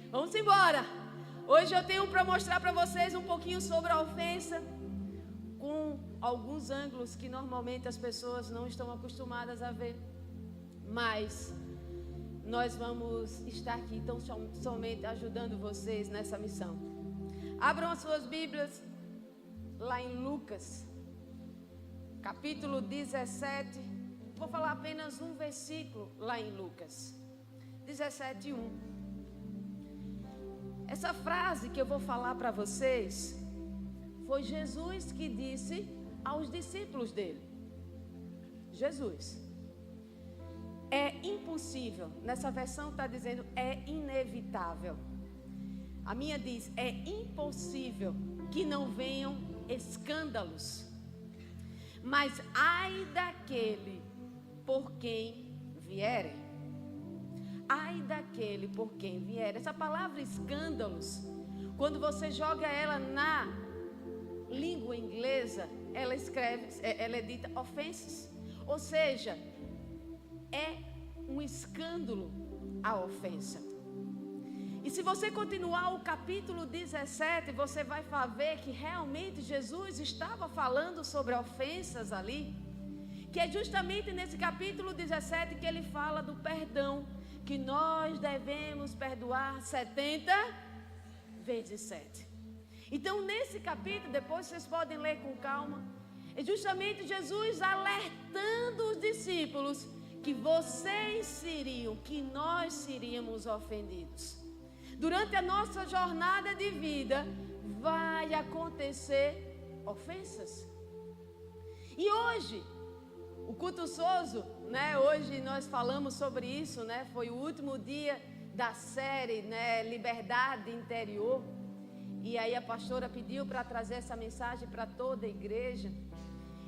Vamos embora. Hoje eu tenho para mostrar para vocês um pouquinho sobre a ofensa, com alguns ângulos que normalmente as pessoas não estão acostumadas a ver. Mas nós vamos estar aqui tão somente ajudando vocês nessa missão. Abram as suas Bíblias lá em Lucas, capítulo 17. Vou falar apenas um versículo lá em Lucas 17:1. Essa frase que eu vou falar para vocês foi Jesus que disse aos discípulos dele. Jesus. É impossível. Nessa versão está dizendo é inevitável. A minha diz é impossível que não venham escândalos. Mas ai daquele por quem vierem. Ai daquele por quem vier. Essa palavra escândalos, quando você joga ela na língua inglesa, ela é dita offenses. Ou seja, é um escândalo a ofensa. E se você continuar o capítulo 17, você vai ver que realmente Jesus estava falando sobre ofensas ali. Que é justamente nesse capítulo 17 que ele fala do perdão. Que nós devemos perdoar 70 vezes 7. Então, nesse capítulo, depois vocês podem ler com calma, é justamente Jesus alertando os discípulos que vocês seriam, que nós seríamos ofendidos. Durante a nossa jornada de vida, vai acontecer ofensas. E hoje, o culto Sozo, né? Hoje nós falamos sobre isso, né? Foi o último dia da série, né? Liberdade Interior. E aí a pastora pediu para trazer essa mensagem para toda a igreja.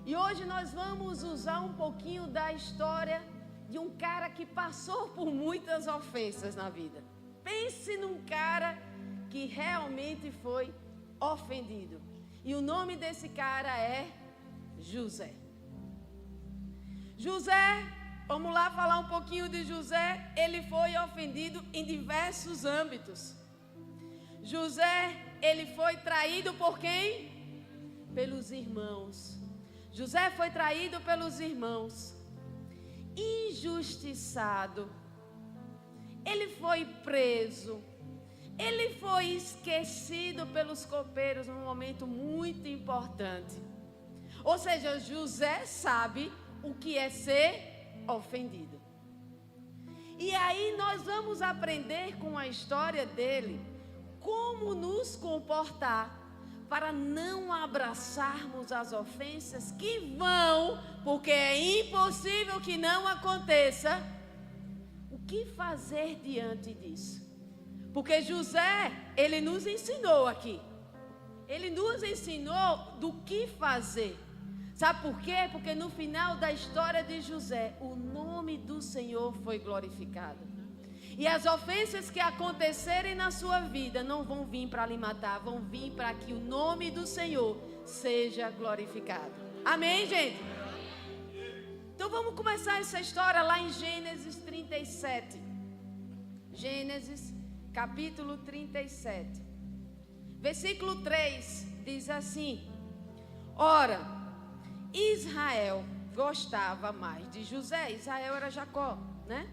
E hoje nós vamos usar um pouquinho da história de um cara que passou por muitas ofensas na vida. Pense num cara que realmente foi ofendido. E o nome desse cara é José. José, vamos lá falar um pouquinho de José. Ele foi ofendido em diversos âmbitos. José, ele foi traído por quem? Pelos irmãos. José foi traído pelos irmãos. Injustiçado. Ele foi preso. Ele foi esquecido pelos copeiros num momento muito importante. Ou seja, José sabe o que é ser ofendido. E aí nós vamos aprender com a história dele como nos comportar para não abraçarmos as ofensas que vão, porque é impossível que não aconteça. O que fazer diante disso? Porque José, ele nos ensinou aqui. Ele nos ensinou do que fazer. Sabe por quê? Porque no final da história de José, o nome do Senhor foi glorificado. E as ofensas que acontecerem na sua vida não vão vir para lhe matar, vão vir para que o nome do Senhor seja glorificado. Amém, gente? Então vamos começar essa história lá em Gênesis 37. Gênesis, capítulo 37. Versículo 3 diz assim: Ora, Israel gostava mais de José. Israel era Jacó, né?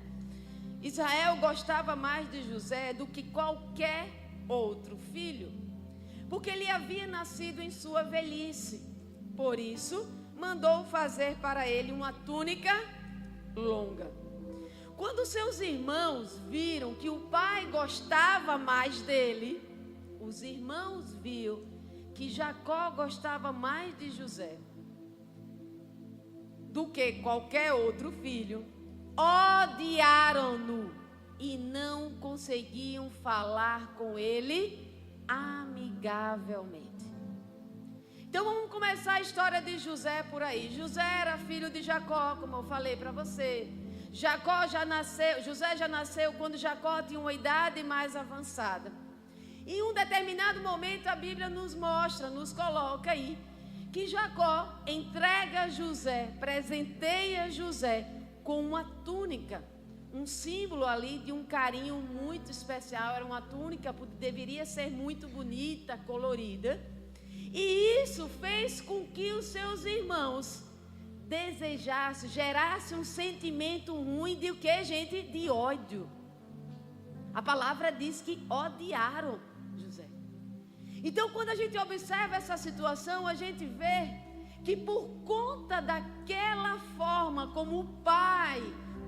Israel gostava mais de José do que qualquer outro filho, porque ele havia nascido em sua velhice. Por isso, mandou fazer para ele uma túnica longa. Quando seus irmãos viram que o pai gostava mais dele, os irmãos viram que Jacó gostava mais de José do que qualquer outro filho, odiaram-no e não conseguiam falar com ele amigavelmente. Então vamos começar a história de José por aí. José era filho de Jacó, como eu falei para você. José já nasceu quando Jacó tinha uma idade mais avançada. Em um determinado momento a Bíblia nos mostra, nos coloca aí, que Jacó entrega José, presenteia José com uma túnica, um símbolo ali de um carinho muito especial. Era uma túnica, deveria ser muito bonita, colorida. E isso fez com que os seus irmãos desejassem, gerassem um sentimento ruim de o que, gente? De ódio. A palavra diz que odiaram José. Então, quando a gente observa essa situação, a gente vê que por conta daquela forma como o pai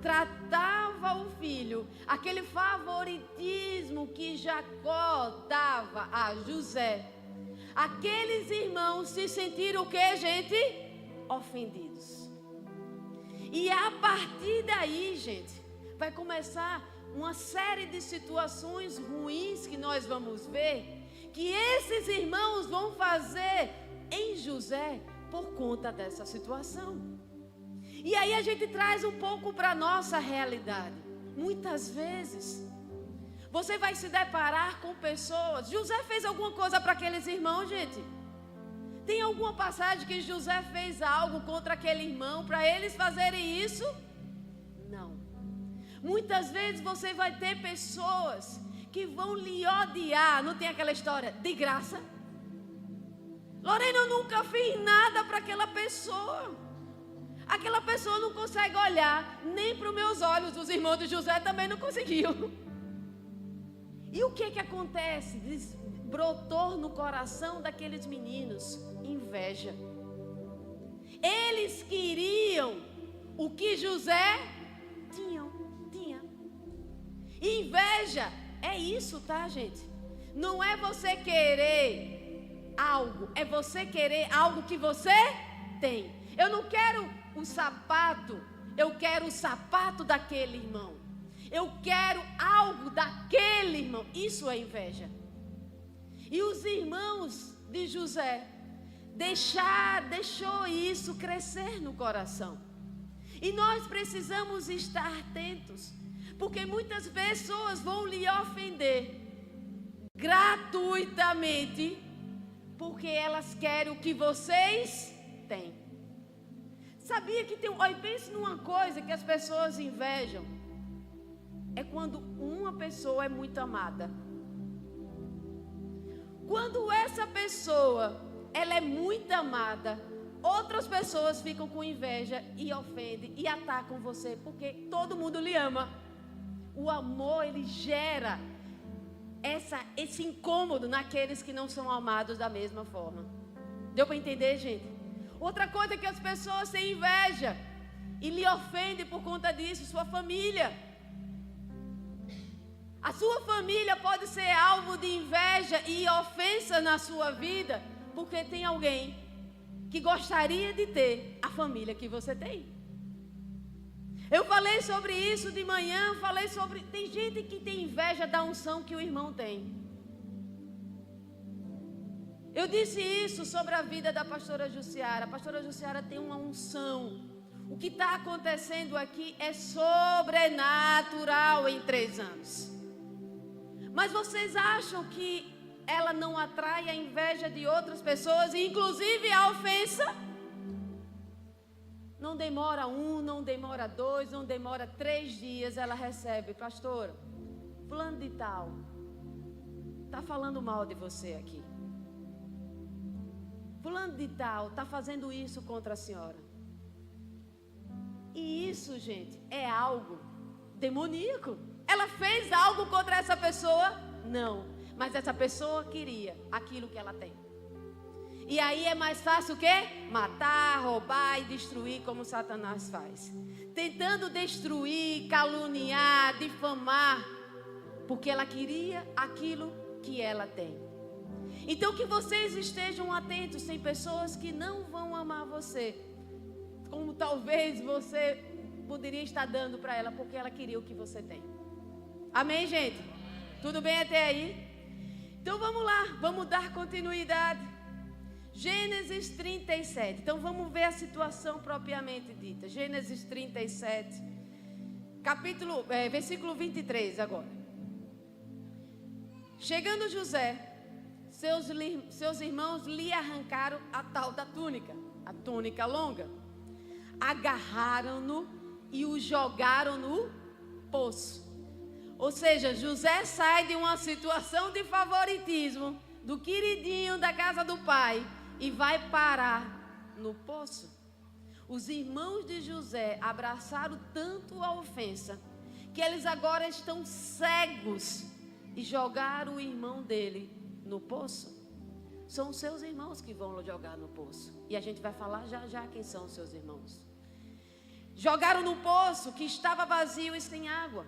tratava o filho, aquele favoritismo que Jacó dava a José, aqueles irmãos se sentiram o que, gente? Ofendidos. E a partir daí, gente, vai começar uma série de situações ruins que nós vamos ver, que esses irmãos vão fazer em José por conta dessa situação. E aí a gente traz um pouco para a nossa realidade. Muitas vezes você vai se deparar com pessoas. José fez alguma coisa para aqueles irmãos, gente? Tem alguma passagem que José fez algo contra aquele irmão para eles fazerem isso? Não. Muitas vezes você vai ter pessoas que vão lhe odiar. Não tem aquela história de graça? Lorena, eu nunca fiz nada para aquela pessoa. Aquela pessoa não consegue olhar nem para os meus olhos. Os irmãos de José também não conseguiam. E o que acontece? Brotou no coração daqueles meninos inveja. Eles queriam o que José tinha. Inveja é isso, tá, gente? Não é você querer algo, é você querer algo que você tem. Eu não quero o sapato, eu quero o sapato daquele irmão. Eu quero algo daquele irmão. Isso é inveja. E os irmãos de José deixou isso crescer no coração. E nós precisamos estar atentos, porque muitas pessoas vão lhe ofender gratuitamente, porque elas querem o que vocês têm. Sabia que tem... Olha, pense numa coisa que as pessoas invejam. É quando uma pessoa é muito amada. Quando essa pessoa, ela é muito amada, outras pessoas ficam com inveja e ofendem e atacam você, porque todo mundo lhe ama. O amor, ele gera esse incômodo naqueles que não são amados da mesma forma. Deu para entender, gente? Outra coisa é que as pessoas têm inveja e lhe ofendem por conta disso, sua família. A sua família pode ser alvo de inveja e ofensa na sua vida, porque tem alguém que gostaria de ter a família que você tem. Eu falei sobre isso de manhã, tem gente que tem inveja da unção que o irmão tem. Eu disse isso sobre a vida da pastora Jussiara. A pastora Jussiara tem uma unção. O que está acontecendo aqui é sobrenatural em 3 anos. Mas vocês acham que ela não atrai a inveja de outras pessoas, inclusive a ofensa? Não demora 1, não demora 2, não demora 3 dias, ela recebe: pastora, fulano de tal está falando mal de você aqui. Fulano de tal está fazendo isso contra a senhora. E isso, gente, é algo demoníaco. Ela fez algo contra essa pessoa? Não. Mas essa pessoa queria aquilo que ela tem. E aí é mais fácil o quê? Matar, roubar e destruir, como Satanás faz. Tentando destruir, caluniar, difamar, porque ela queria aquilo que ela tem. Então que vocês estejam atentos, tem pessoas que não vão amar você, como talvez você poderia estar dando para ela, porque ela queria o que você tem. Amém, gente? Tudo bem até aí? Então vamos lá, vamos dar continuidade. Gênesis 37. Então vamos ver a situação propriamente dita. Gênesis 37, versículo 23 agora. Chegando José, seus irmãos lhe arrancaram a tal da túnica, a túnica longa. Agarraram-no e o jogaram no poço. Ou seja, José sai de uma situação de favoritismo, do queridinho da casa do pai, e vai parar no poço. Os irmãos de José abraçaram tanto a ofensa, que eles agora estão cegos e jogaram o irmão dele no poço. São os seus irmãos que vão jogar no poço. E a gente vai falar já já quem são os seus irmãos. Jogaram no poço que estava vazio e sem água.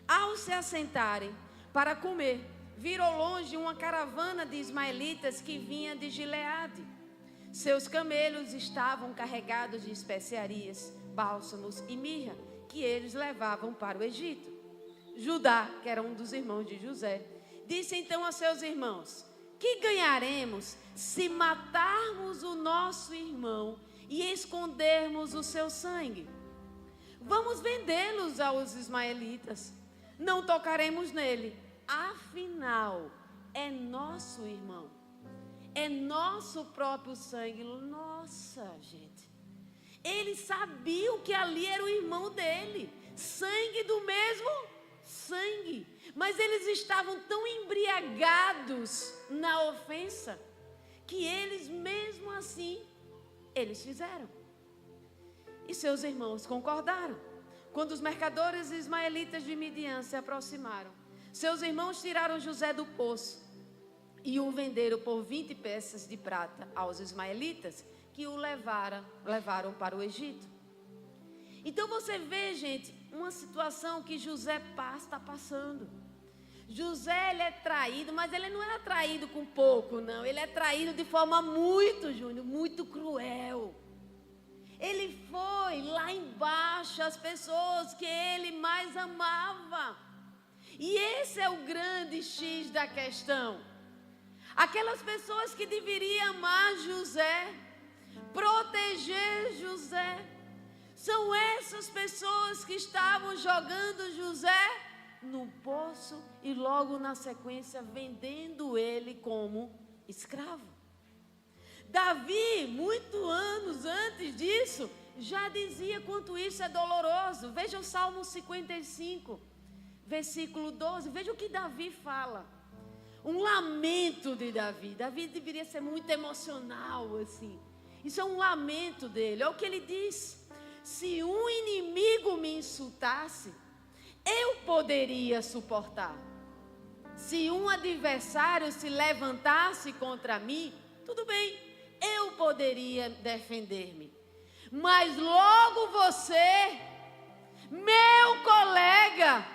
Ao se assentarem para comer, viram ao longe uma caravana de ismaelitas que vinha de Gileade. Seus camelos estavam carregados de especiarias, bálsamos e mirra, que eles levavam para o Egito. Judá, que era um dos irmãos de José, disse então a seus irmãos: que ganharemos se matarmos o nosso irmão e escondermos o seu sangue? Vamos vendê-los aos ismaelitas. Não tocaremos nele. Afinal, é nosso irmão. É nosso próprio sangue. Nossa, gente. Eles sabiam que ali era o irmão dele. Sangue do mesmo sangue. Mas eles estavam tão embriagados na ofensa que eles, mesmo assim, eles fizeram. E seus irmãos concordaram. Quando os mercadores ismaelitas de Midian se aproximaram, seus irmãos tiraram José do poço e o venderam por 20 peças de prata aos ismaelitas, que o levaram para o Egito. Então você vê, gente, uma situação que José está passando. José, ele é traído, mas ele não é traído com pouco, não. Ele é traído de forma muito cruel. Ele foi lá embaixo as pessoas que ele mais amava. E esse é o grande X da questão. Aquelas pessoas que deveriam amar José, proteger José, são essas pessoas que estavam jogando José no poço e logo na sequência vendendo ele como escravo. Davi, muitos anos antes disso, já dizia quanto isso é doloroso. Veja o Salmo 55, versículo 12. Veja o que Davi fala. Um lamento de Davi. Davi deveria ser muito emocional, assim. Isso é um lamento dele. É o que ele diz. Se um inimigo me insultasse, eu poderia suportar. Se um adversário se levantasse contra mim, tudo bem, eu poderia defender-me. Mas logo você, meu colega,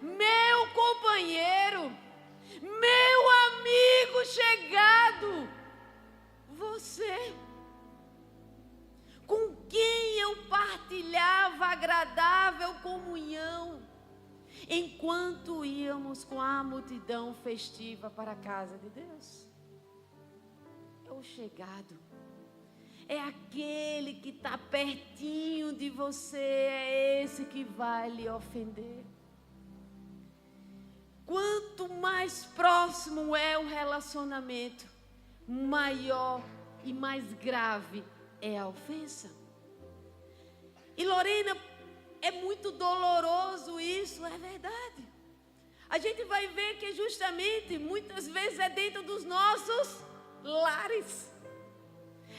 meu companheiro, meu amigo chegado, você, com quem eu partilhava agradável comunhão, enquanto íamos com a multidão festiva para a casa de Deus. É o chegado, é aquele que está pertinho de você, é esse que vai lhe ofender. Quanto mais próximo é o relacionamento, maior e mais grave é a ofensa. E Lorena, é muito doloroso isso, é verdade. A gente vai ver que justamente muitas vezes é dentro dos nossos lares,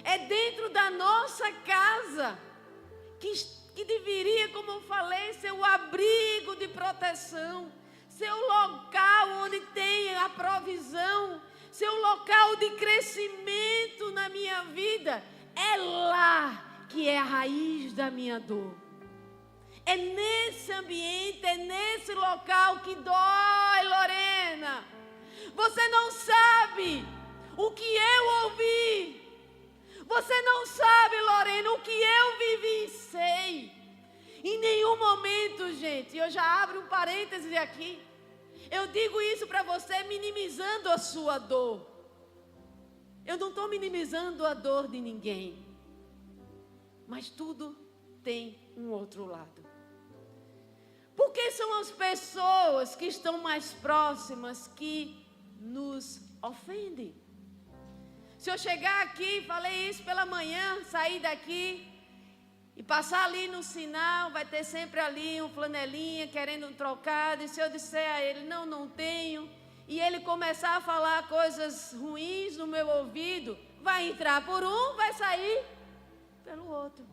é dentro da nossa casa que deveria, como eu falei, ser o abrigo de proteção, ser o local onde tem a provisão, ser o local de crescimento na minha vida. É lá que é a raiz da minha dor. É nesse ambiente, é nesse local que dói, Lorena. Você não sabe o que eu ouvi. Você não sabe, Lorena, o que eu vivenciei. Em nenhum momento, gente, eu já abro um parêntese aqui. Eu digo isso para você minimizando a sua dor. Eu não estou minimizando a dor de ninguém. Mas tudo tem um outro lado. Porque são as pessoas que estão mais próximas que nos ofendem. Se eu chegar aqui, falei isso pela manhã, sair daqui, E passar ali no sinal, vai ter sempre ali um flanelinha querendo um trocado. E se eu disser a ele, não tenho, e ele começar a falar coisas ruins no meu ouvido, vai entrar por um, vai sair pelo outro.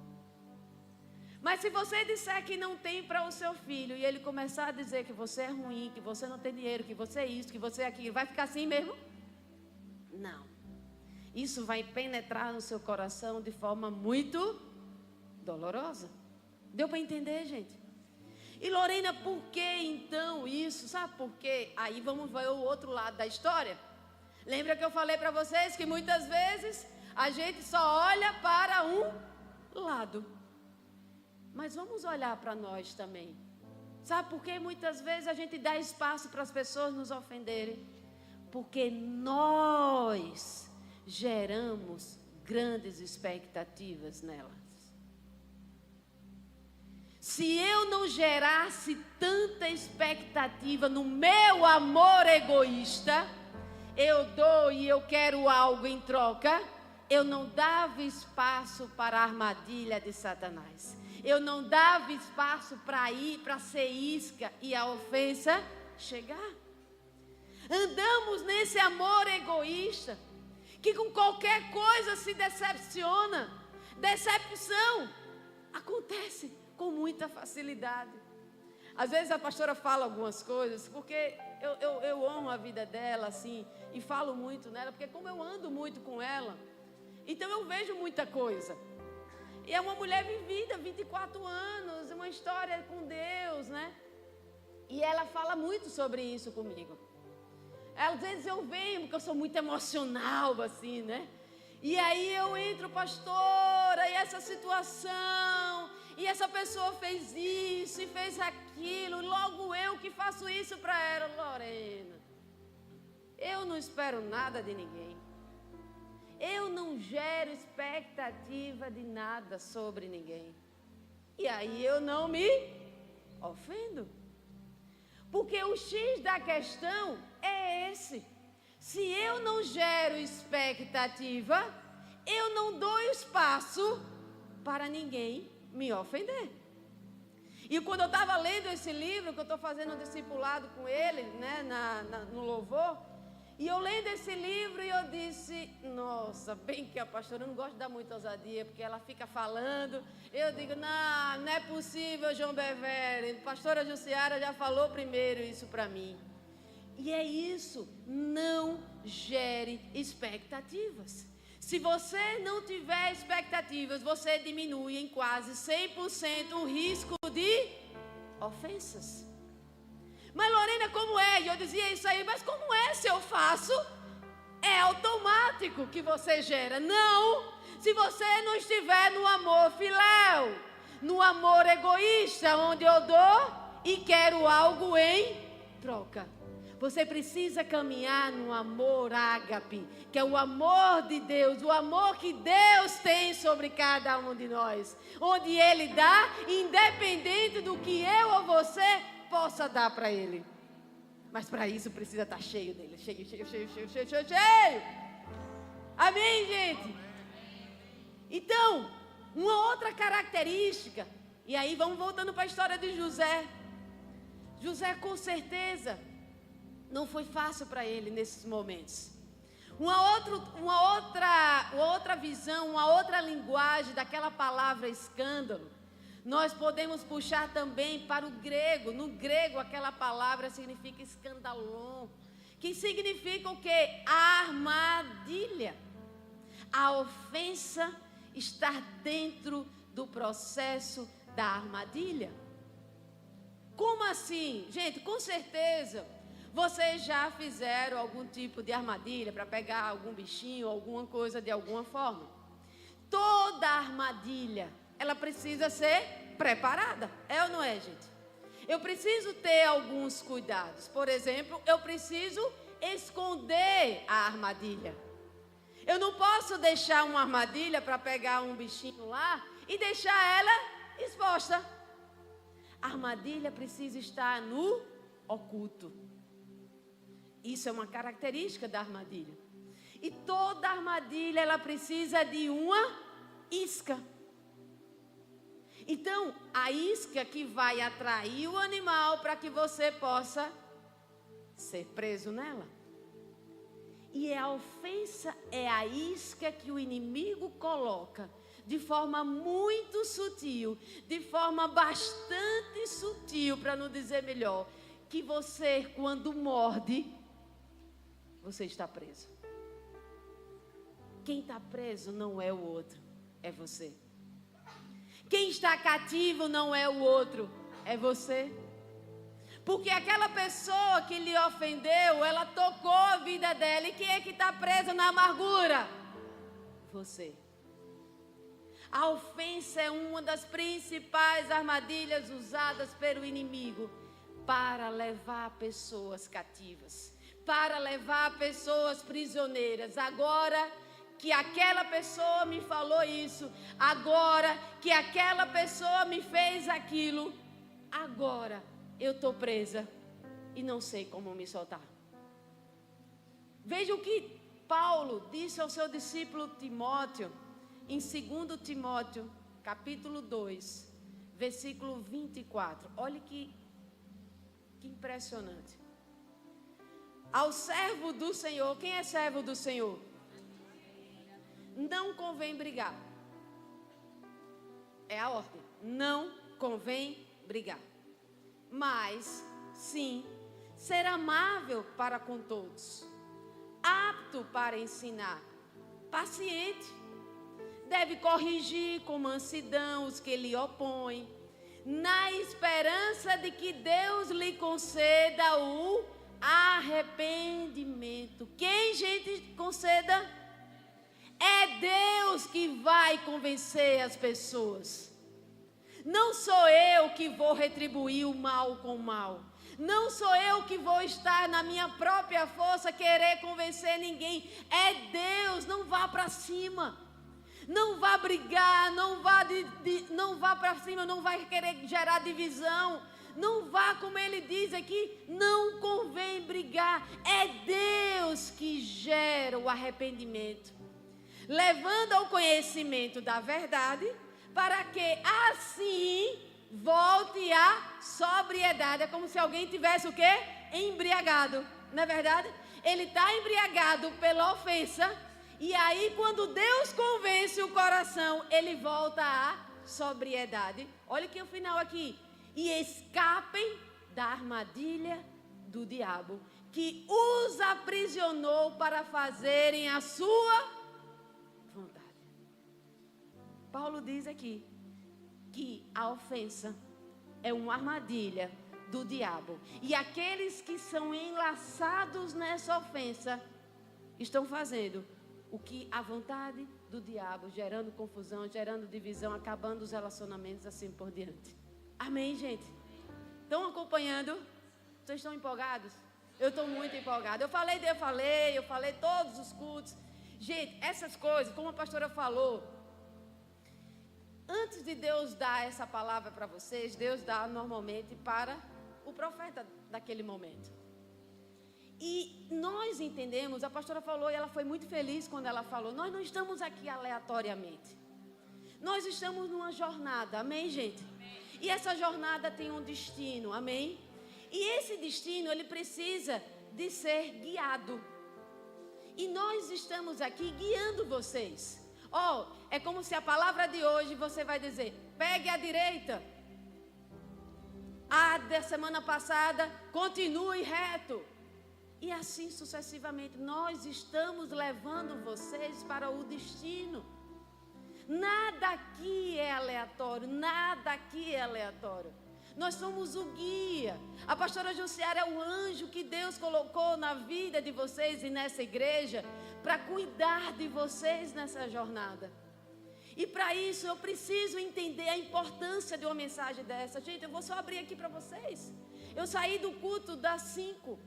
Mas se você disser que não tem para o seu filho, e ele começar a dizer que você é ruim, que você não tem dinheiro, que você é isso, que você é aquilo, vai ficar assim mesmo? Não. Isso vai penetrar no seu coração de forma muito dolorosa. Deu para entender, gente? E Lorena, por que então isso? Sabe por quê? Aí vamos ver o outro lado da história. Lembra que eu falei para vocês que muitas vezes a gente só olha para um lado. Mas vamos olhar para nós também. Sabe por que muitas vezes a gente dá espaço para as pessoas nos ofenderem? Porque nós geramos grandes expectativas nelas. Se eu não gerasse tanta expectativa no meu amor egoísta, eu dou e eu quero algo em troca, eu não dava espaço para a armadilha de Satanás. Eu não dava espaço para ir, para ser isca e a ofensa chegar. Andamos nesse amor egoísta, que com qualquer coisa se decepciona. Decepção acontece com muita facilidade. Às vezes a pastora fala algumas coisas, porque eu honro a vida dela, assim, e falo muito nela, porque como eu ando muito com ela, então eu vejo muita coisa. E é uma mulher vivida, 24 anos, uma história com Deus, né? E ela fala muito sobre isso comigo. Às vezes eu venho, porque eu sou muito emocional, assim, né? E aí eu entro, pastora, e essa situação, e essa pessoa fez isso e fez aquilo, logo eu que faço isso para ela. Lorena, eu não espero nada de ninguém. Eu não gero expectativa de nada sobre ninguém. E aí eu não me ofendo. Porque o X da questão é esse. Se eu não gero expectativa, eu não dou espaço para ninguém me ofender. E quando eu estava lendo esse livro, que eu estou fazendo um discipulado com ele, né, no louvor, e eu lendo esse livro e eu disse, nossa, bem que a pastora não gosta de dar muita ousadia, porque ela fica falando, eu digo, não é possível, João Bevere, a pastora Jussiara já falou primeiro isso para mim. E é isso, não gere expectativas. Se você não tiver expectativas, você diminui em quase 100% o risco de ofensas. Mas Lorena, como é? E eu dizia isso aí, mas como é se eu faço? É automático que você gera. Não, se você não estiver no amor filéu, no amor egoísta, onde eu dou e quero algo em troca. Você precisa caminhar no amor ágape, que é o amor de Deus, o amor que Deus tem sobre cada um de nós. Onde Ele dá, independente do que eu ou você possa dar para Ele. Mas para isso precisa estar cheio dele. Cheio. Amém, gente? Então, uma outra característica. E aí vamos voltando para a história de José. José com certeza não foi fácil para ele nesses momentos. Uma outra visão, uma outra linguagem daquela palavra escândalo, nós podemos puxar também para o grego. No grego, aquela palavra significa escandalon, que significa o quê? Armadilha. A ofensa está dentro do processo da armadilha. Como assim? Gente, com certeza vocês já fizeram algum tipo de armadilha para pegar algum bichinho, alguma coisa de alguma forma. Toda armadilha, ela precisa ser preparada, é ou não é, gente? Eu preciso ter alguns cuidados. Por exemplo, eu preciso esconder a armadilha. Eu não posso deixar uma armadilha para pegar um bichinho lá e deixar ela exposta. A armadilha precisa estar no oculto. Isso é uma característica da armadilha. E toda armadilha, ela precisa de uma isca. Então, a isca que vai atrair o animal para que você possa ser preso nela. E a ofensa é a isca que o inimigo coloca de forma muito sutil, de forma bastante sutil, para não dizer melhor, que você, quando morde, você está preso. Quem está preso não é o outro, é você. Quem está cativo não é o outro, é você. Porque aquela pessoa que lhe ofendeu, ela tocou a vida dela. E quem é que está preso na amargura? Você. A ofensa é uma das principais armadilhas usadas pelo inimigo para levar pessoas cativas, para levar pessoas prisioneiras. Agora que aquela pessoa me falou isso, agora que aquela pessoa me fez aquilo, agora eu estou presa e não sei como me soltar. Veja o que Paulo disse ao seu discípulo Timóteo, em 2 Timóteo, capítulo 2, versículo 24. Olha que impressionante. Ao servo do Senhor, quem é servo do Senhor? Não convém brigar. É a ordem. Não convém brigar. Mas, sim, ser amável para com todos, apto para ensinar, paciente. Deve corrigir com mansidão os que lhe opõem, na esperança de que Deus lhe conceda o arrependimento. Quem, gente, conceda? É Deus que vai convencer as pessoas. Não sou eu que vou retribuir o mal com o mal. Não sou eu que vou estar na minha própria força querer convencer ninguém. É Deus. Não vá para cima. Não vá brigar. Não vá para cima. Não vai querer gerar divisão. Não vá, como ele diz aqui, não convém brigar. É Deus que gera o arrependimento, levando ao conhecimento da verdade, para que assim volte à sobriedade. É como se alguém tivesse o quê? Embriagado, não é verdade? Ele está embriagado pela ofensa, e aí quando Deus convence o coração, ele volta à sobriedade. Olha que o final aqui. E escapem da armadilha do diabo, que os aprisionou para fazerem a sua vontade. Paulo diz aqui que a ofensa é uma armadilha do diabo. E aqueles que são enlaçados nessa ofensa estão fazendo o que a vontade do diabo, gerando confusão, gerando divisão, acabando os relacionamentos, assim por diante. Amém, gente? Estão acompanhando? Vocês estão empolgados? Eu estou muito empolgada. Eu falei todos os cultos. Gente, essas coisas, como a pastora falou, antes de Deus dar essa palavra para vocês, Deus dá normalmente para o profeta daquele momento. E nós entendemos, a pastora falou e ela foi muito feliz quando ela falou, nós não estamos aqui aleatoriamente. Nós estamos numa jornada, amém, gente? E essa jornada tem um destino, amém? E esse destino, ele precisa de ser guiado. E nós estamos aqui guiando vocês. É como se a palavra de hoje você vai dizer, pegue a direita. A da semana passada, continue reto. E assim sucessivamente, nós estamos levando vocês para o destino. Nada aqui é aleatório, nada aqui é aleatório. Nós somos o guia. A pastora Jussiara é o anjo que Deus colocou na vida de vocês e nessa igreja para cuidar de vocês nessa jornada. E para isso eu preciso entender a importância de uma mensagem dessa. Gente, eu vou só abrir aqui para vocês. Eu saí do culto das 5.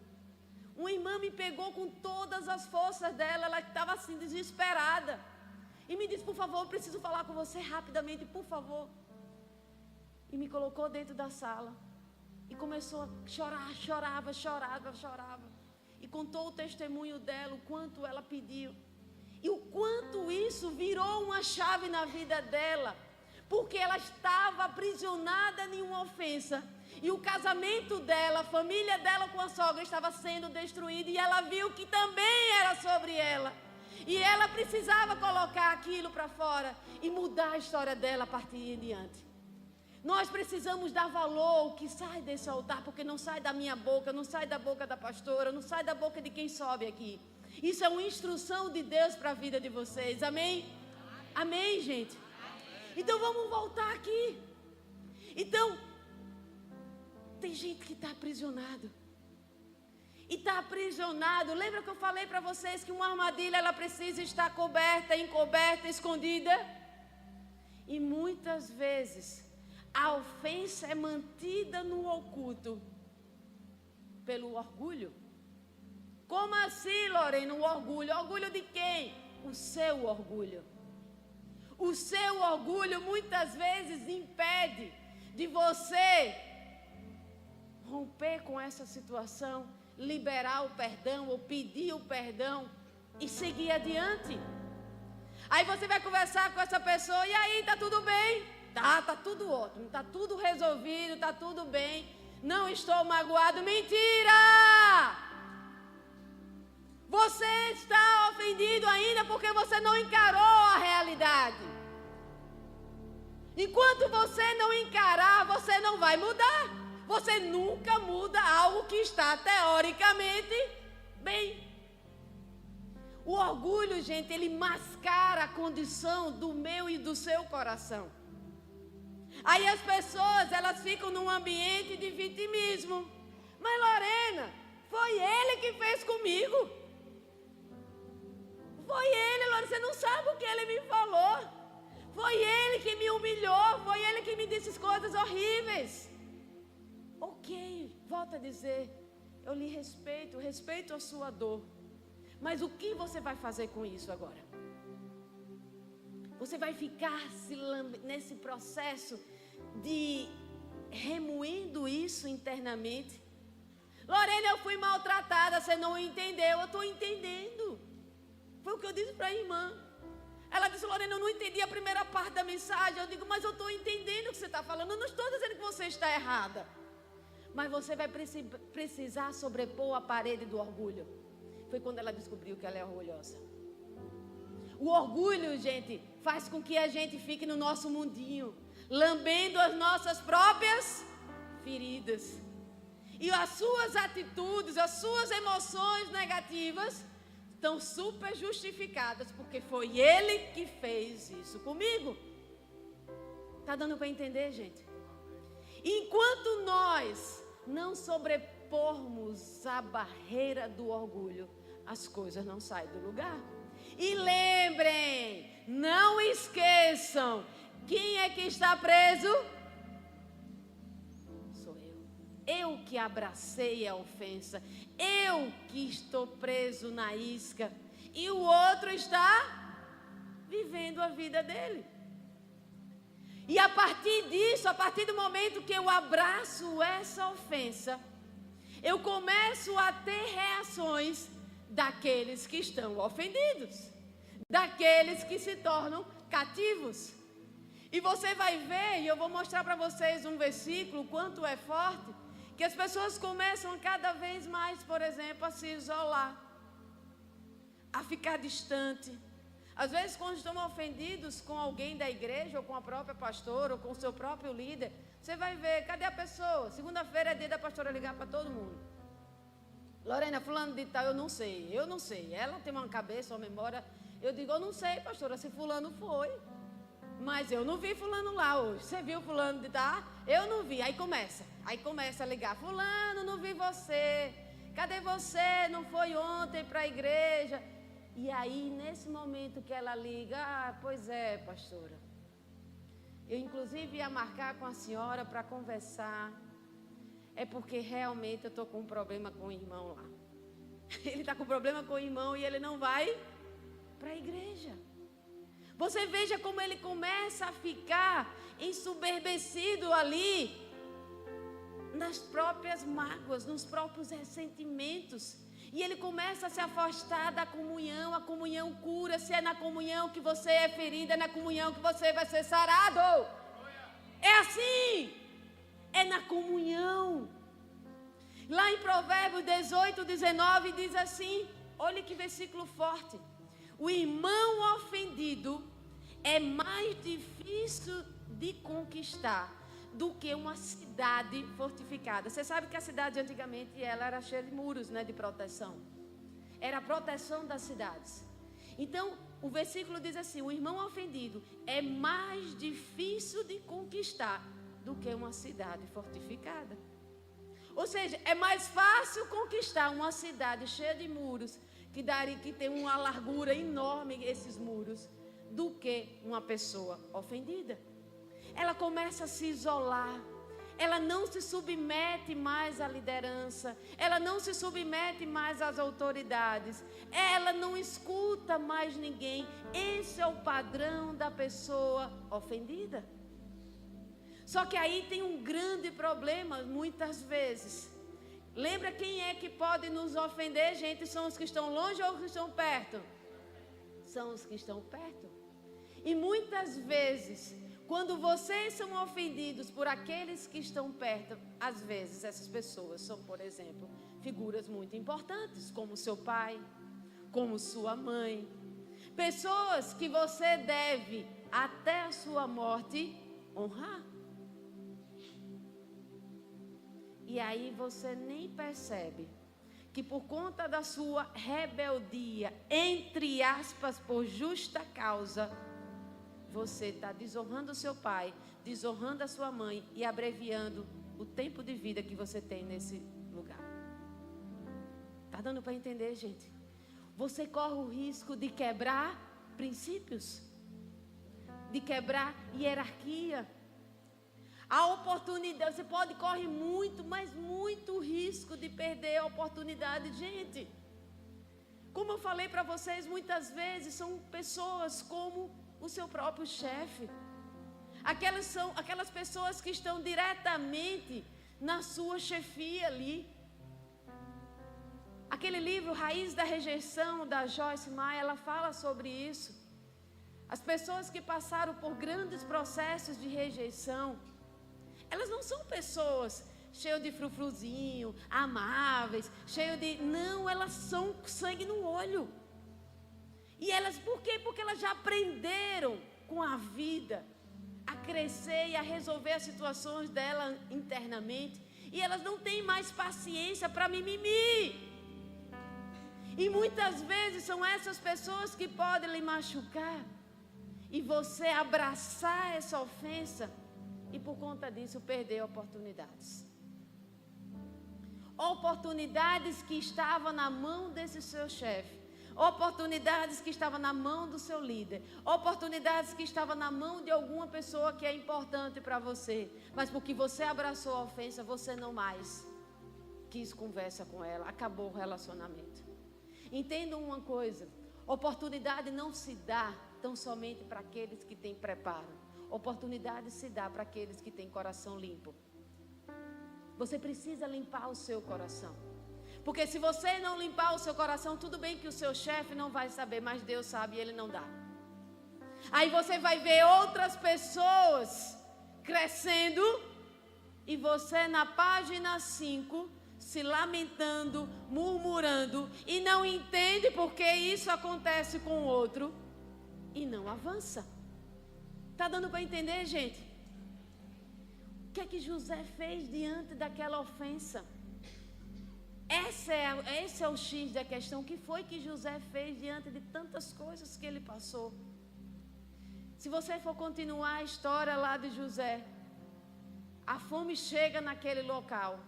Uma irmã me pegou com todas as forças dela, ela estava assim desesperada. E me disse, por favor, eu preciso falar com você rapidamente, por favor. E me colocou dentro da sala. E começou a chorar, chorava. E contou o testemunho dela, o quanto ela pediu. E o quanto isso virou uma chave na vida dela. porque ela estava aprisionada em uma ofensa. E o casamento dela, a família dela com a sogra estava sendo destruída. E ela viu que também era sobre ela. E ela precisava colocar aquilo para fora e mudar a história dela a partir de diante. Nós precisamos dar valor ao que sai desse altar, porque não sai da minha boca, não sai da boca da pastora, não sai da boca de quem sobe aqui. Isso é uma instrução de Deus para a vida de vocês, amém? Amém, gente? Então vamos voltar aqui. Então, tem gente que está aprisionado. E está aprisionado. Lembra que eu falei para vocês que uma armadilha ela precisa estar coberta, encoberta, escondida? E muitas vezes a ofensa é mantida no oculto pelo orgulho. Como assim, Lorena, o orgulho? Orgulho de quem? O seu orgulho. O seu orgulho muitas vezes impede de você romper com essa situação, liberar o perdão ou pedir o perdão e seguir adiante. Aí você vai conversar com essa pessoa e aí, tá tudo bem? Tá tudo ótimo, tá tudo resolvido, tá tudo bem. Não estou magoado. Mentira! Você está ofendido ainda porque você não encarou a realidade. Enquanto você não encarar, você não vai mudar. Você nunca muda algo que está teoricamente bem. O orgulho, gente, ele mascara a condição do meu e do seu coração. Aí as pessoas, elas ficam num ambiente de vitimismo. Mas Lorena, foi ele que fez comigo. Foi ele, Lorena, você não sabe o que ele me falou. Foi ele que me humilhou, foi ele que me disse coisas horríveis. Ok, volto a dizer, eu lhe respeito a sua dor. Mas o que você vai fazer com isso agora? Você vai ficar nesse processo de remoendo isso internamente? Lorena, eu fui maltratada, você não entendeu. Eu estou entendendo. Foi o que eu disse para a irmã. Ela disse, Lorena, eu não entendi a primeira parte da mensagem. Eu digo, mas eu estou entendendo o que você está falando. Eu não estou dizendo que você está errada. Mas você vai precisar sobrepor a parede do orgulho. Foi quando ela descobriu que ela é orgulhosa. O orgulho, gente, faz com que a gente fique no nosso mundinho, lambendo as nossas próprias feridas. E as suas atitudes, as suas emoções negativas estão super justificadas, porque foi ele que fez isso comigo. Tá dando para entender, gente? Enquanto nós não sobrepormos a barreira do orgulho, as coisas não saem do lugar. E lembrem, não esqueçam, quem é que está preso? Sou eu. Eu que abracei a ofensa, eu que estou preso na isca, e o outro está vivendo a vida dele. E a partir disso, a partir do momento que eu abraço essa ofensa, eu começo a ter reações daqueles que estão ofendidos, daqueles que se tornam cativos. E você vai ver, e eu vou mostrar para vocês um versículo, quanto é forte, que as pessoas começam cada vez mais, por exemplo, a se isolar, a ficar distante. Às vezes, quando estão ofendidos com alguém da igreja, ou com a própria pastora, ou com o seu próprio líder, você vai ver, cadê a pessoa? Segunda-feira é dia da pastora ligar para todo mundo. Lorena, fulano de tal, eu não sei. Ela tem uma cabeça, uma memória. Eu digo, eu não sei, pastora, se fulano foi. Mas eu não vi fulano lá hoje. Você viu fulano de tal? Eu não vi. Aí começa a ligar. Fulano, não vi você. Cadê você? Não foi ontem para a igreja. E aí, nesse momento que ela liga, pois é, pastora. Eu, inclusive, ia marcar com a senhora para conversar. É porque realmente eu estou com um problema com o irmão lá. Ele está com problema com o irmão e ele não vai para a igreja. Você veja como ele começa a ficar ensoberbecido ali, nas próprias mágoas, nos próprios ressentimentos. E ele começa a se afastar da comunhão. A comunhão cura. Se é na comunhão que você é ferido, é na comunhão que você vai ser sarado. É assim. É na comunhão. Lá em Provérbios 18, 19 diz assim, olha que versículo forte. O irmão ofendido é mais difícil de conquistar do que uma cidade fortificada. Você sabe que a cidade antigamente ela era cheia de muros, né, de proteção. Era a proteção das cidades. Então, o versículo diz assim, o irmão ofendido é mais difícil de conquistar do que uma cidade fortificada. Ou seja, é mais fácil conquistar uma cidade cheia de muros, que tem uma largura enorme esses muros, do que uma pessoa ofendida. Ela começa a se isolar, ela não se submete mais à liderança, ela não se submete mais às autoridades, ela não escuta mais ninguém. Esse é o padrão da pessoa ofendida. Só que aí tem um grande problema, muitas vezes. Lembra quem é que pode nos ofender, gente? São os que estão longe ou os que estão perto? São os que estão perto. E muitas vezes, quando vocês são ofendidos por aqueles que estão perto, às vezes essas pessoas são, por exemplo, figuras muito importantes, como seu pai, como sua mãe. Pessoas que você deve, até a sua morte, honrar. E aí você nem percebe que por conta da sua rebeldia, entre aspas, por justa causa, você está desonrando o seu pai, desonrando a sua mãe e abreviando o tempo de vida que você tem nesse lugar. Está dando para entender, gente? Você corre o risco de quebrar princípios, de quebrar hierarquia. A oportunidade, você corre muito, mas muito risco de perder a oportunidade. Gente, como eu falei para vocês, muitas vezes são pessoas como o seu próprio chefe. Aquelas pessoas que estão diretamente na sua chefia ali. Aquele livro Raiz da Rejeição, da Joyce Meyer, ela fala sobre isso. As pessoas que passaram por grandes processos de rejeição, elas não são pessoas cheias de frufruzinho, amáveis, cheias de... Não, elas são sangue no olho. E elas, por quê? Porque elas já aprenderam com a vida a crescer e a resolver as situações dela internamente. E elas não têm mais paciência para mimimi. E muitas vezes são essas pessoas que podem lhe machucar. E você abraçar essa ofensa e por conta disso perder oportunidades. Oportunidades que estavam na mão desse seu chefe. Oportunidades que estavam na mão do seu líder. Oportunidades que estavam na mão de alguma pessoa que é importante para você. Mas porque você abraçou a ofensa, você não mais quis conversa com ela. Acabou o relacionamento. Entendam uma coisa. Oportunidade não se dá tão somente para aqueles que têm preparo. Oportunidade se dá para aqueles que têm coração limpo. Você precisa limpar o seu coração. Porque se você não limpar o seu coração, tudo bem que o seu chefe não vai saber, mas Deus sabe e Ele não dá. Aí você vai ver outras pessoas crescendo e você na página 5 se lamentando, murmurando e não entende porque isso acontece com o outro e não avança. Está dando para entender, gente? O que é que José fez diante daquela ofensa? Esse é o X da questão. O que foi que José fez diante de tantas coisas que ele passou? Se você for continuar a história lá de José, a fome chega naquele local.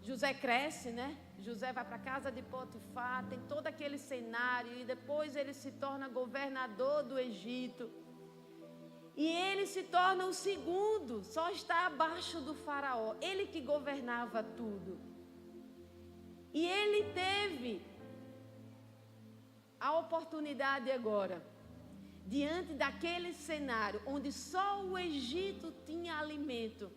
José cresce, né? José vai para a casa de Potifar, tem todo aquele cenário e depois ele se torna governador do Egito. E ele se torna o segundo, só está abaixo do faraó. Ele que governava tudo. E ele teve a oportunidade agora, diante daquele cenário, onde só o Egito tinha alimento.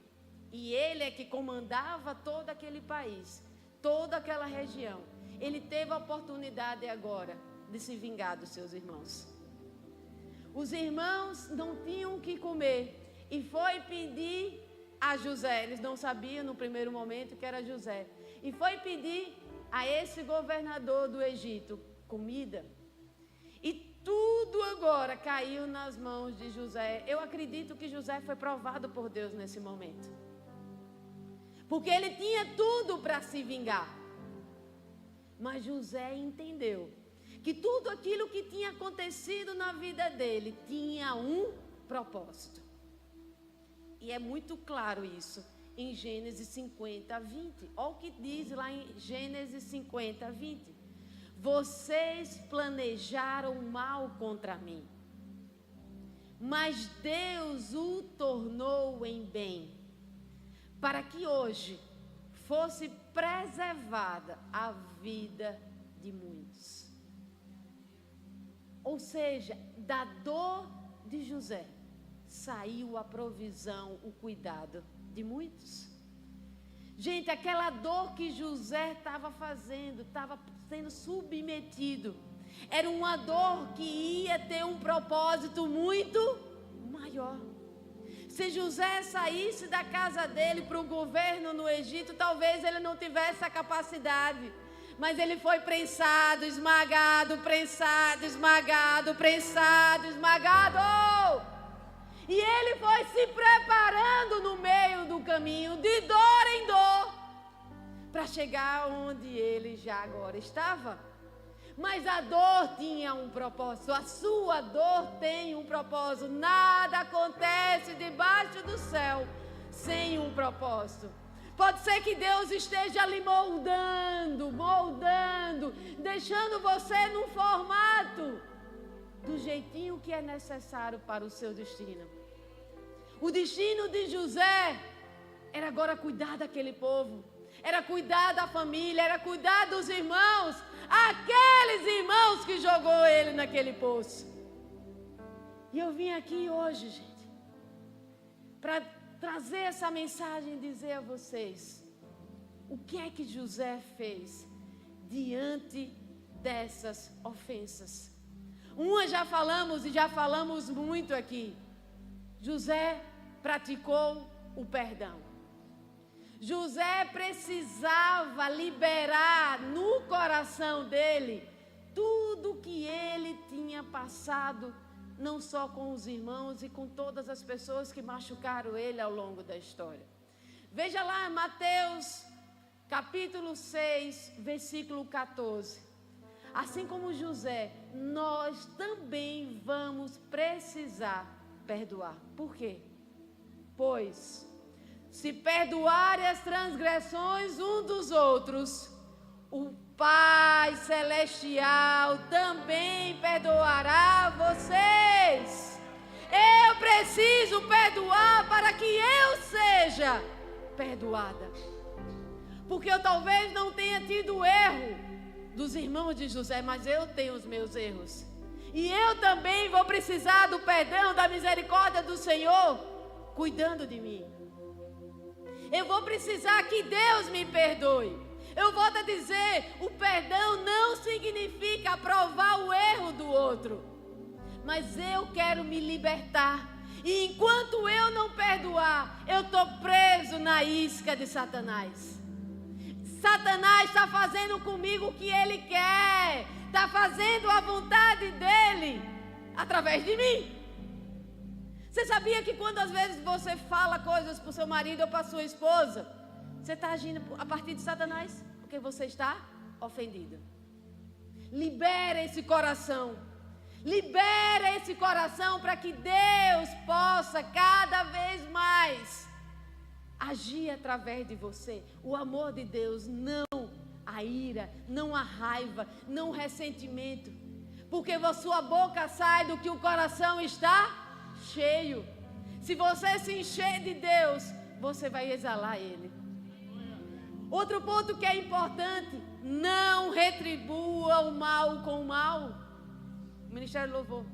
E ele é que comandava todo aquele país, toda aquela região. ele teve a oportunidade agora de se vingar dos seus irmãos. Os irmãos não tinham o que comer e foi pedir a José. Eles não sabiam no primeiro momento que era José. E foi pedir a esse governador do Egito comida. E tudo agora caiu nas mãos de José. Eu acredito que José foi provado por Deus nesse momento. Porque ele tinha tudo para se vingar. Mas José entendeu que tudo aquilo que tinha acontecido na vida dele tinha um propósito. E é muito claro isso em Gênesis 50, 20. Olha o que diz lá em Gênesis 50, 20. Vocês planejaram mal contra mim, mas Deus o tornou em bem, para que hoje fosse preservada a vida de muitos. Ou seja, da dor de José saiu a provisão, o cuidado de muitos. Gente, aquela dor que José estava fazendo, estava sendo submetido, era uma dor que ia ter um propósito muito maior. Se José saísse da casa dele para o governo no Egito, talvez ele não tivesse a capacidade. Mas ele foi prensado, esmagado, prensado, esmagado, prensado, esmagado. E ele foi se preparando no meio do caminho, de dor em dor, para chegar onde ele já agora estava. Mas a dor tinha um propósito, a sua dor tem um propósito. Nada acontece debaixo do céu sem um propósito. Pode ser que Deus esteja lhe moldando, deixando você num formato do jeitinho que é necessário para o seu destino. O destino de José era agora cuidar daquele povo, era cuidar da família, era cuidar dos irmãos, aqueles irmãos que jogou ele naquele poço. E eu vim aqui hoje, gente, para trazer essa mensagem e dizer a vocês o que é que José fez diante dessas ofensas. Uma já falamos e já falamos muito aqui. José praticou o perdão. José precisava liberar no coração dele tudo que ele tinha passado, não só com os irmãos e com todas as pessoas que machucaram ele ao longo da história. Veja lá Mateus capítulo 6, versículo 14. Assim como José, nós também vamos precisar perdoar. Por quê? Pois, se perdoarem as transgressões um dos outros, o Pai Celestial também perdoará vocês. Eu preciso perdoar para que eu seja perdoada. Porque eu talvez não tenha tido erro dos irmãos de José, mas eu tenho os meus erros. E eu também vou precisar do perdão, da misericórdia do Senhor, cuidando de mim. Eu vou precisar que Deus me perdoe. Eu volto a dizer, o perdão não significa aprovar o erro do outro. Mas eu quero me libertar. E enquanto eu não perdoar, eu estou preso na isca de Satanás. Satanás está fazendo comigo o que ele quer. Está fazendo a vontade dele através de mim. Você sabia que quando às vezes você fala coisas para o seu marido ou para a sua esposa, você está agindo a partir de Satanás? Porque você está ofendido. Libera esse coração. Libera esse coração para que Deus possa cada vez mais agir através de você. O amor de Deus, não a ira, não a raiva, não o ressentimento. Porque a sua boca sai do que o coração está cheio. Se você se encher de Deus, você vai exalar Ele. Outro ponto que é importante, não retribua o mal com o mal. Ministério do Louvor.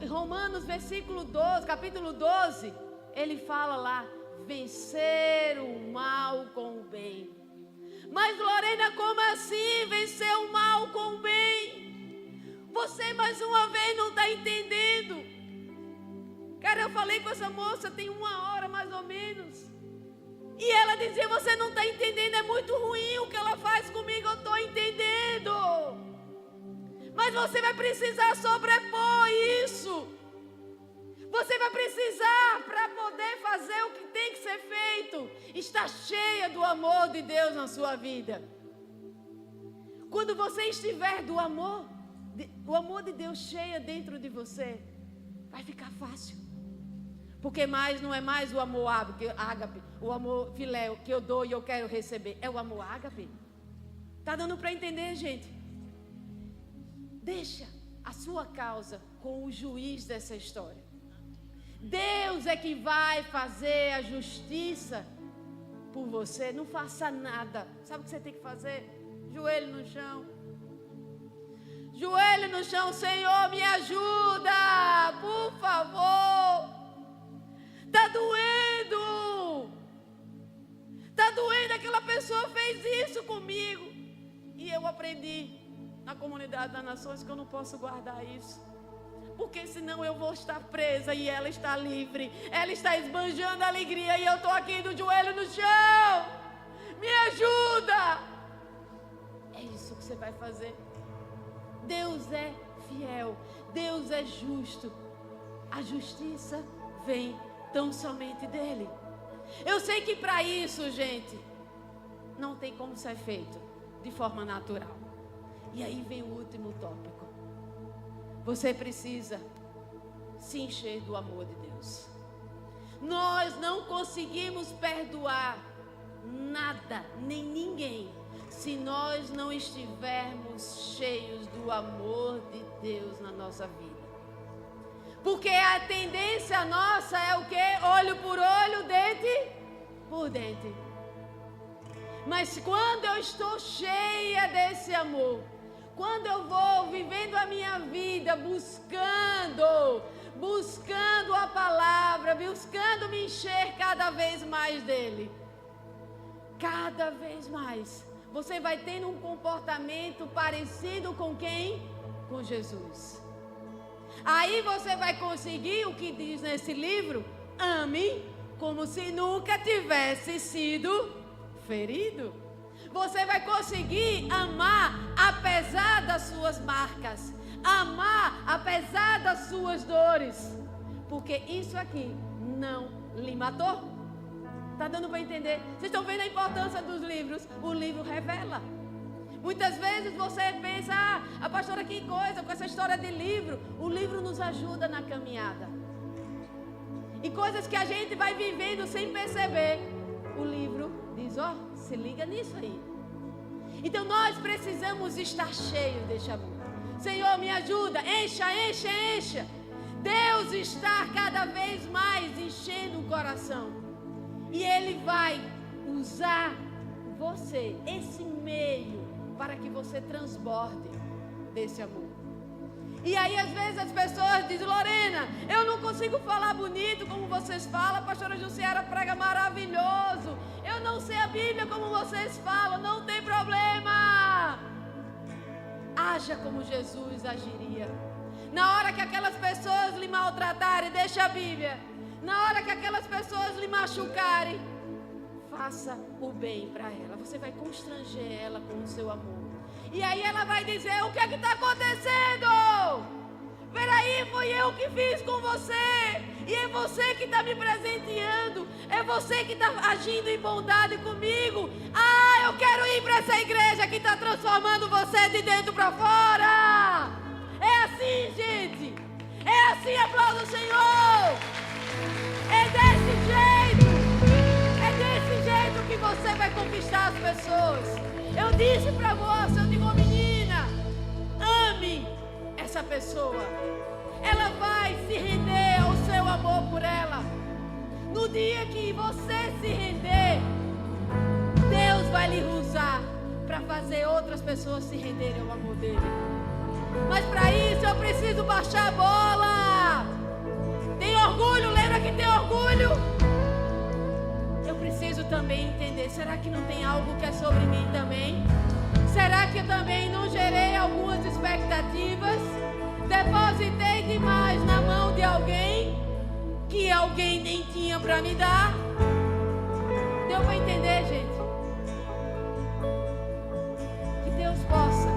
Romanos, versículo 12, capítulo 12, ele fala lá, vencer o mal com o bem. Mas Lorena, como assim vencer o mal com o bem? Você mais uma vez não está entendendo. Cara, eu falei com essa moça tem 1 hora mais ou menos. E ela dizia, você não está entendendo, é muito ruim o que ela faz comigo, eu estou entendendo. Mas você vai precisar sobrepor isso. Você vai precisar, para poder fazer o que tem que ser feito, estar cheia do amor de Deus na sua vida. Quando você estiver do amor, o amor de Deus cheia dentro de você, vai ficar fácil. Porque não é mais o amor ágape, o amor filéu que eu dou e eu quero receber. É o amor ágape. Está dando para entender, gente? Deixa a sua causa com o juiz dessa história. Deus é que vai fazer a justiça por você. Não faça nada. Sabe o que você tem que fazer? Joelho no chão. Joelho no chão. Senhor, me ajuda, por favor. Está doendo. Está doendo. Aquela pessoa fez isso comigo. E eu aprendi na comunidade das nações que eu não posso guardar isso. Porque senão eu vou estar presa e ela está livre. Ela está esbanjando alegria e eu estou aqui do joelho no chão. Me ajuda. É isso que você vai fazer. Deus é fiel. Deus é justo. A justiça vem tão somente dele. Eu sei que para isso, gente, não tem como ser feito de forma natural. E aí vem o último tópico. Você precisa se encher do amor de Deus. Nós não conseguimos perdoar nada, nem ninguém, se nós não estivermos cheios do amor de Deus na nossa vida. Porque a tendência nossa é o quê? Olho por olho, dente por dente. Mas quando eu estou cheia desse amor, quando eu vou vivendo a minha vida buscando a palavra, buscando me encher cada vez mais dele, cada vez mais, você vai tendo um comportamento parecido com quem? Com Jesus. Aí você vai conseguir o que diz nesse livro: ame como se nunca tivesse sido ferido. Você vai conseguir amar apesar das suas marcas, amar apesar das suas dores, porque isso aqui não lhe matou. Está dando para entender? Vocês estão vendo a importância dos livros? O livro revela. Muitas vezes você pensa, a pastora, que coisa, com essa história de livro. O livro nos ajuda na caminhada. E coisas que a gente vai vivendo sem perceber, o livro diz, se liga nisso aí. Então nós precisamos estar cheios deste amor. Senhor, me ajuda, encha, encha, encha. Deus está cada vez mais enchendo o coração. E Ele vai usar você, esse meio, para que você transborde desse amor. E aí às vezes as pessoas dizem, Lorena, eu não consigo falar bonito como vocês falam, a pastora Jussiara prega maravilhoso, eu não sei a Bíblia como vocês falam, não tem problema. Haja como Jesus agiria. Na hora que aquelas pessoas lhe maltratarem, deixa a Bíblia. Na hora que aquelas pessoas lhe machucarem, faça o bem para ela. Você vai constranger ela com o seu amor. E aí ela vai dizer, o que é que está acontecendo? Peraí, foi eu que fiz com você. E é você que está me presenteando. É você que está agindo em bondade comigo. Eu quero ir para essa igreja que está transformando você de dentro para fora. É assim, gente. É assim, aplauda o Senhor. É desse jeito. É desse jeito que você vai conquistar as pessoas. Eu disse para você, eu digo, menina, ame essa pessoa. Ela vai se render ao seu amor por ela. No dia que você se render, Deus vai lhe usar para fazer outras pessoas se renderem ao amor dele. Mas para isso eu preciso baixar a bola. Tem orgulho? Lembra que tem orgulho? Eu preciso também entender, será que não tem algo que é sobre mim também? Será que eu também não gerei algumas expectativas? Depositei demais na mão de alguém que alguém nem tinha para me dar? Deu para entender, gente? Que Deus possa,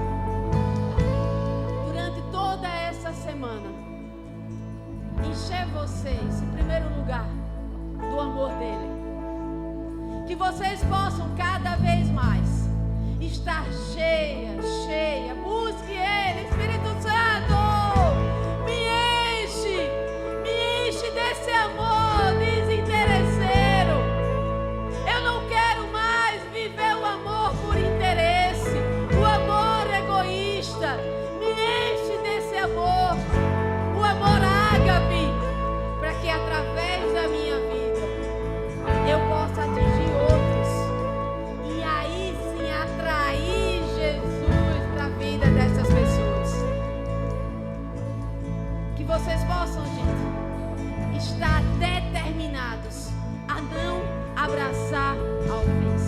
durante toda essa semana, encher vocês, em primeiro lugar, do amor dele. Que vocês possam cada vez mais estar cheia. Busque ele, Espírito Santo. Me enche desse amor desinteresseiro. Eu não quero mais viver o amor por interesse, o amor egoísta. Me enche desse amor, o amor ágape, para que através da minha vida eu possa atingir outros e aí sim atrair Jesus para a vida dessas pessoas. Que vocês possam, gente, estar determinados a não abraçar a ofensa.